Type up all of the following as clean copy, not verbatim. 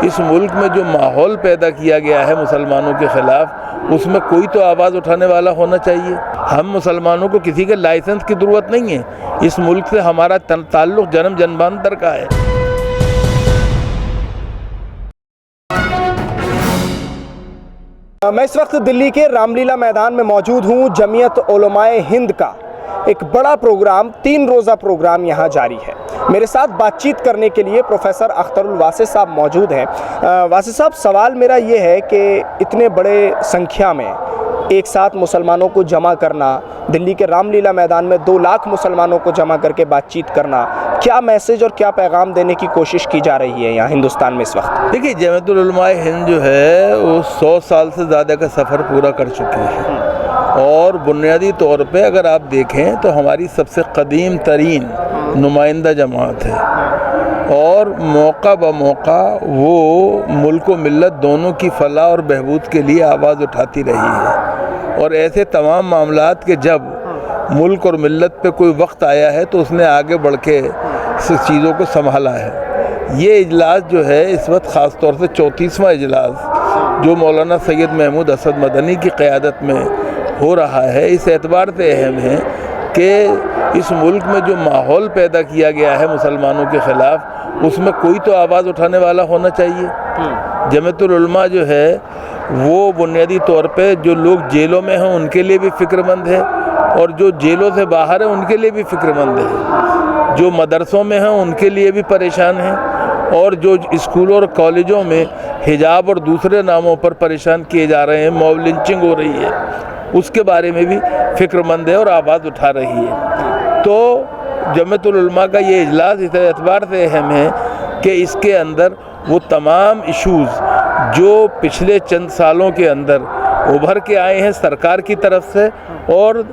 اس ملک میں جو ماحول پیدا کیا گیا ہے مسلمانوں کے خلاف، اس میں کوئی تو آواز اٹھانے والا ہونا چاہیے۔ ہم مسلمانوں کو کسی کے لائسنس کی ضرورت نہیں ہے، اس ملک سے ہمارا تعلق جنم جنمانتر کا ہے۔ میں اس وقت دلی کے رام لیلا میدان میں موجود ہوں۔ جمعیت علماء ہند کا ایک بڑا پروگرام، 3 روزہ پروگرام یہاں جاری ہے۔ میرے ساتھ بات چیت کرنے کے لیے پروفیسر اختر الواسع صاحب موجود ہیں۔ واسع صاحب، سوال میرا یہ ہے کہ اتنے بڑے سنکھیا میں ایک ساتھ مسلمانوں کو جمع کرنا، دلی کے رام لیلا میدان میں 2 لاکھ مسلمانوں کو جمع کر کے بات چیت کرنا، کیا میسج اور کیا پیغام دینے کی کوشش کی جا رہی ہے یہاں ہندوستان میں اس وقت؟ دیکھیے، جمعیت العلماء ہند جو ہے وہ 100 سال سے زیادہ کا سفر پورا کر چکی ہے، اور بنیادی طور پہ اگر آپ دیکھیں تو ہماری سب سے قدیم ترین نمائندہ جماعت ہے، اور موقع بموقع وہ ملک و ملت دونوں کی فلاح اور بہبود کے لیے آواز اٹھاتی رہی ہے، اور ایسے تمام معاملات کہ جب ملک اور ملت پہ کوئی وقت آیا ہے تو اس نے آگے بڑھ کے چیزوں کو سنبھالا ہے۔ یہ اجلاس جو ہے اس وقت خاص طور سے 34واں اجلاس جو مولانا سید محمود اسد مدنی کی قیادت میں ہو رہا ہے، اس اعتبار سے اہم ہے کہ اس ملک میں جو ماحول پیدا کیا گیا ہے مسلمانوں کے خلاف، اس میں کوئی تو آواز اٹھانے والا ہونا چاہیے۔ جمعیت العلماء جو ہے وہ بنیادی طور پہ جو لوگ جیلوں میں ہیں ان کے لیے بھی فکر مند ہے، اور جو جیلوں سے باہر ہیں ان کے لیے بھی فکر مند ہے، جو مدرسوں میں ہیں ان کے لیے بھی پریشان ہیں، اور جو اسکولوں اور کالجوں میں حجاب اور دوسرے ناموں پر پریشان کیے جا رہے ہیں، موب لنچنگ ہو رہی ہے، اس کے بارے میں بھی فکر مند ہے اور آواز اٹھا رہی ہے۔ تو جمعیت العلماء کا یہ اجلاس اس اعتبار سے اہم ہے کہ اس کے اندر وہ تمام ایشوز جو پچھلے چند سالوں کے اندر ابھر کے آئے ہیں سرکار کی طرف سے اور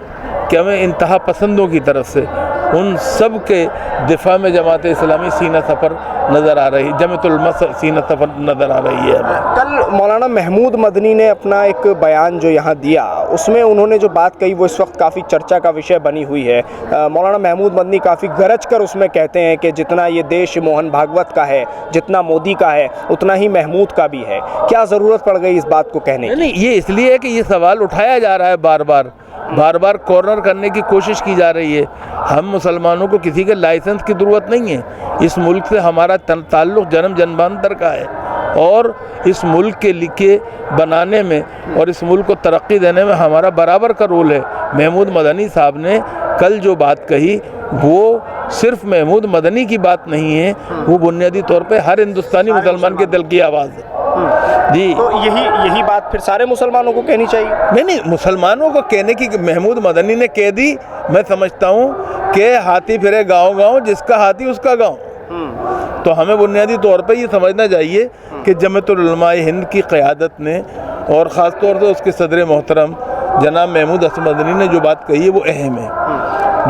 انتہا پسندوں کی طرف سے، ان سب کے دفاع میں جماعت اسلامی سینہ سفر نظر آ رہی، جمعیت العلماء سینہ سفر نظر آ رہی ہے۔ کل مولانا محمود مدنی نے اپنا ایک بیان جو یہاں دیا، اس میں انہوں نے جو بات کہی وہ اس وقت کافی چرچا کا وشے بنی ہوئی ہے۔ مولانا محمود مدنی کافی گرج کر اس میں کہتے ہیں کہ جتنا یہ دیش موہن بھاگوت کا ہے، جتنا مودی کا ہے، اتنا ہی محمود کا بھی ہے۔ کیا ضرورت پڑ گئی اس بات کو کہنے کی؟ نہیں، یہ اس لیے ہے کہ یہ سوال اٹھایا جا رہا ہے، بار بار کارنر کرنے کی کوشش کی جا رہی ہے۔ ہم مسلمانوں کو کسی کے لائسنس کی ضرورت نہیں ہے، اس ملک سے ہمارا تعلق جنم جنمانتر کا ہے، اور اس ملک کے لیے بنانے میں اور اس ملک کو ترقی دینے میں ہمارا برابر کا رول ہے۔ محمود مدنی صاحب نے کل جو بات کہی وہ صرف محمود مدنی کی بات نہیں ہے، وہ بنیادی طور پہ ہر ہندوستانی مسلمان کے دل کی آواز ہے۔ جی، تو یہی بات پھر سارے مسلمانوں کو کہنی چاہیے؟ نہیں، مسلمانوں کو کہنے کی محمود مدنی نے کہہ دی۔ میں سمجھتا ہوں کہ ہاتھی پھرے گاؤں گاؤں، جس کا ہاتھی اس کا گاؤں۔ تو ہمیں بنیادی طور پہ یہ سمجھنا چاہیے کہ جمعیت العلماء ہند کی قیادت نے اور خاص طور سے اس کے صدر محترم جناب محمود اسد مدنی نے جو بات کہی ہے وہ اہم ہے۔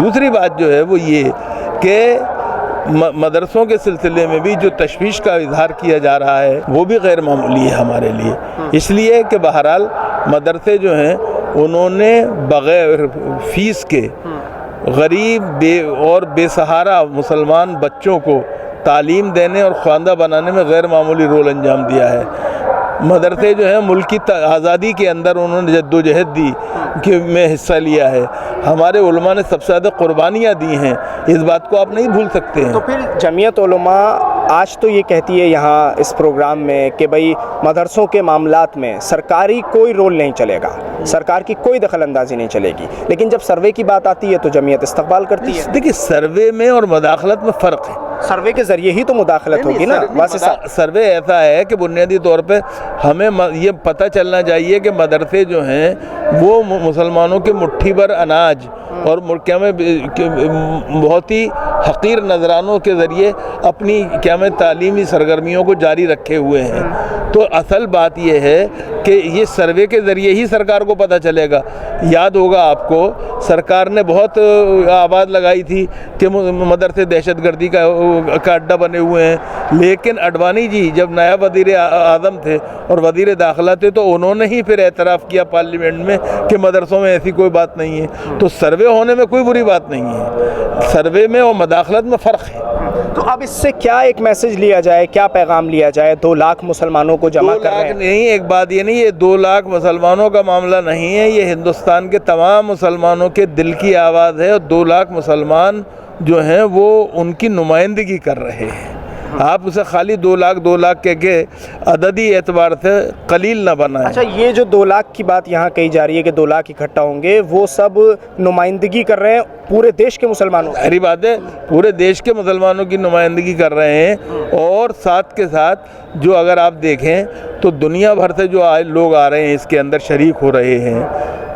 دوسری بات جو ہے وہ یہ کہ مدرسوں کے سلسلے میں بھی جو تشویش کا اظہار کیا جا رہا ہے وہ بھی غیر معمولی ہے ہمارے لیے، اس لیے کہ بہرحال مدرسے جو ہیں انہوں نے بغیر فیس کے غریب اور بے سہارا مسلمان بچوں کو تعلیم دینے اور خواندہ بنانے میں غیر معمولی رول انجام دیا ہے۔ مدرسے جو ہیں ملکی آزادی کے اندر انہوں نے جدوجہد دی کہ میں حصہ لیا ہے، ہمارے علماء نے سب سے زیادہ قربانیاں دی ہیں، اس بات کو آپ نہیں بھول سکتے ہیں۔ تو پھر جمعیت علماء آج تو یہ کہتی ہے یہاں اس پروگرام میں کہ بھئی مدرسوں کے معاملات میں سرکاری کوئی رول نہیں چلے گا، سرکار کی کوئی دخل اندازی نہیں چلے گی، لیکن جب سروے کی بات آتی ہے تو جمعیت استقبال کرتی ہے۔ دیکھیے، سروے میں اور مداخلت میں فرق ہے۔ سروے کے ذریعے ہی تو مداخلت ہوگی نا۔ سروے ایسا ہے کہ بنیادی طور پہ ہمیں یہ پتہ چلنا چاہیے کہ مدرسے جو ہیں وہ مسلمانوں کے مٹھی بھر اناج اور کیا میں بہت ہی حقیر نذرانوں کے ذریعے اپنی کیا میں تعلیمی سرگرمیوں کو جاری رکھے ہوئے ہیں۔ تو اصل بات یہ ہے کہ یہ سروے کے ذریعے ہی سرکار کو پتہ چلے گا۔ یاد ہوگا آپ کو سرکار نے بہت آواز لگائی تھی کہ مدرسے دہشت گردی کا اڈہ بنے ہوئے ہیں، لیکن اڈوانی جی جب نائب وزیر اعظم تھے اور وزیر داخلہ تھے تو انہوں نے ہی پھر اعتراف کیا پارلیمنٹ میں کہ مدرسوں میں ایسی کوئی بات نہیں ہے۔ تو سروے ہونے میں کوئی بری بات نہیں ہے، سروے میں اور مداخلت میں فرق ہے۔ تو اب اس سے کیا ایک میسج لیا جائے، کیا پیغام لیا جائے؟ 2 لاکھ مسلمانوں کو جمع کر رہے ہیں۔ نہیں، ایک بات یہ نہیں، یہ 2 لاکھ مسلمانوں کا معاملہ نہیں ہے، یہ ہندوستان کے تمام مسلمانوں کے دل کی آواز ہے، اور 2 لاکھ مسلمان جو ہیں وہ ان کی نمائندگی کر رہے ہیں۔ آپ اسے خالی 2 لاکھ کہہ کے عددی اعتبار سے قلیل نہ بنائیں۔ اچھا، یہ جو 2 لاکھ کی بات یہاں کہی جا رہی ہے کہ 2 لاکھ اکٹھا ہوں گے، وہ سب نمائندگی کر رہے ہیں پورے دیش کے مسلمانوں؟ ظاہری بات ہے، پورے دیش کے مسلمانوں کی نمائندگی کر رہے ہیں، اور ساتھ کے ساتھ جو اگر آپ دیکھیں تو دنیا بھر سے جو لوگ آ رہے ہیں اس کے اندر شریک ہو رہے ہیں،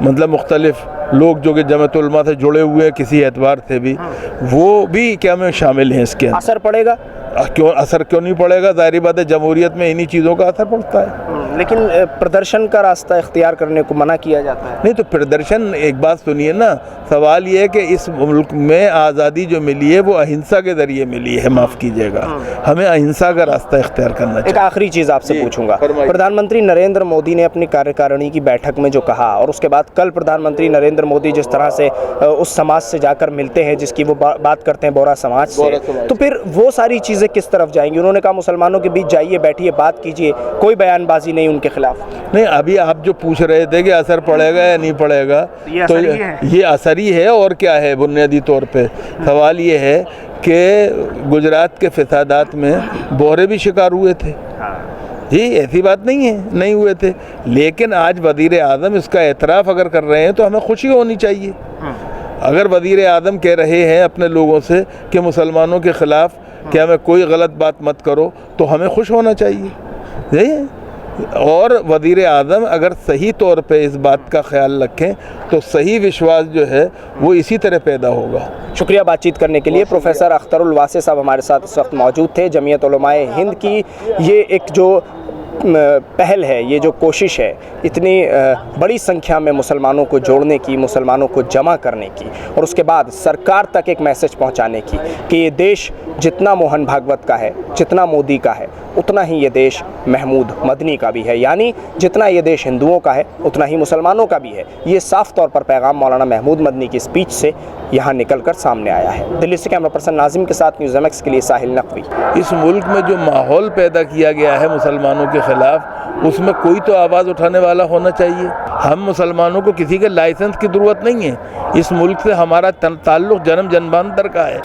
مطلب مختلف لوگ جو کہ جمعیت علماء سے جڑے ہوئے ہیں کسی اعتبار سے بھی، وہ بھی کیا میں شامل ہیں اس کے اندر۔ اثر پڑے گا؟ اثر کیوں نہیں پڑے گا؟ ظاہری بات ہے جمہوریت میں انہی چیزوں کا اثر پڑتا ہے۔ لیکن پردرشن کا راستہ اختیار کرنے کو منع کیا جاتا ہے۔ نہیں تو پردرشن، ایک بات سنیے نا، سوال یہ ہے کہ اس ملک میں آزادی جو ملی ہے وہ اہنسا کے ذریعے ملی ہے، معاف کیجیے گا، ہمیں اہنسا کا راستہ اختیار کرنا چاہیے۔ ایک آخری چیز آپ سے پوچھوں گا، پردھان منتری نریندر مودی نے اپنی کاریہ کی بیٹھک میں جو کہا، اور اس کے بعد کل پردھان منتری نریندر مودی جس طرح سے اس سماج سے جا کر ملتے ہیں جس کی وہ بات کرتے ہیں، بورا سماج سے، تو پھر وہ ساری چیزیں کس طرف جائیں گی؟ انہوں نے کہا مسلمانوں کے بیچ جائیے، بیٹھیے، بات کیجیے، کوئی بیان بازی نہیں ان کے خلاف۔ نہیں، ابھی آپ جو پوچھ رہے تھے کہ اثر پڑے گا یا نہیں پڑے گا، تو یہ اثر ہی ہے، اور کیا ہے؟ بنیادی طور پہ سوال یہ ہے کہ گجرات کے فسادات میں بورے بھی شکار ہوئے تھے، جی ایسی بات نہیں ہے نہیں ہوئے تھے، لیکن آج وزیر اعظم اس کا اعتراف اگر کر رہے ہیں تو ہمیں خوشی ہونی چاہیے۔ اگر وزیر اعظم کہہ رہے ہیں اپنے لوگوں سے کہ مسلمانوں کے خلاف کہ ہمیں کوئی غلط بات مت کرو، تو ہمیں خوش ہونا چاہیے۔ اور وزیر اعظم اگر صحیح طور پہ اس بات کا خیال رکھیں تو صحیح وشواس جو ہے وہ اسی طرح پیدا ہوگا۔ شکریہ بات چیت کرنے کے لیے۔ پروفیسر اختر الواسع صاحب ہمارے ساتھ اس وقت موجود تھے۔ جمعیت علماء ہند کی یہ ایک جو پہل ہے، یہ جو کوشش ہے اتنی بڑی سنکھیا میں مسلمانوں کو جوڑنے کی، مسلمانوں کو جمع کرنے کی، اور اس کے بعد سرکار تک ایک میسج پہنچانے کی کہ یہ دیش جتنا موہن بھاگوت کا ہے، جتنا مودی کا ہے، اتنا ہی یہ دیش محمود مدنی کا بھی ہے، یعنی جتنا یہ دیش ہندوؤں کا ہے اتنا ہی مسلمانوں کا بھی ہے۔ یہ صاف طور پر پیغام مولانا محمود مدنی کی اسپیچ سے یہاں نکل کر سامنے آیا ہے۔ دلی سے کیمرہ پرسن ناظم کے ساتھ نیوز MX کے لیے ساحل نقوی۔ اس ملک میں جو ماحول پیدا کیا گیا ہے مسلمانوں کے خلاف، اس میں کوئی تو آواز اٹھانے والا ہونا چاہیے۔ ہم مسلمانوں کو کسی کے لائسنس کی ضرورت نہیں ہے، اس ملک سے ہمارا تعلق جنم جنمانتر کا ہے۔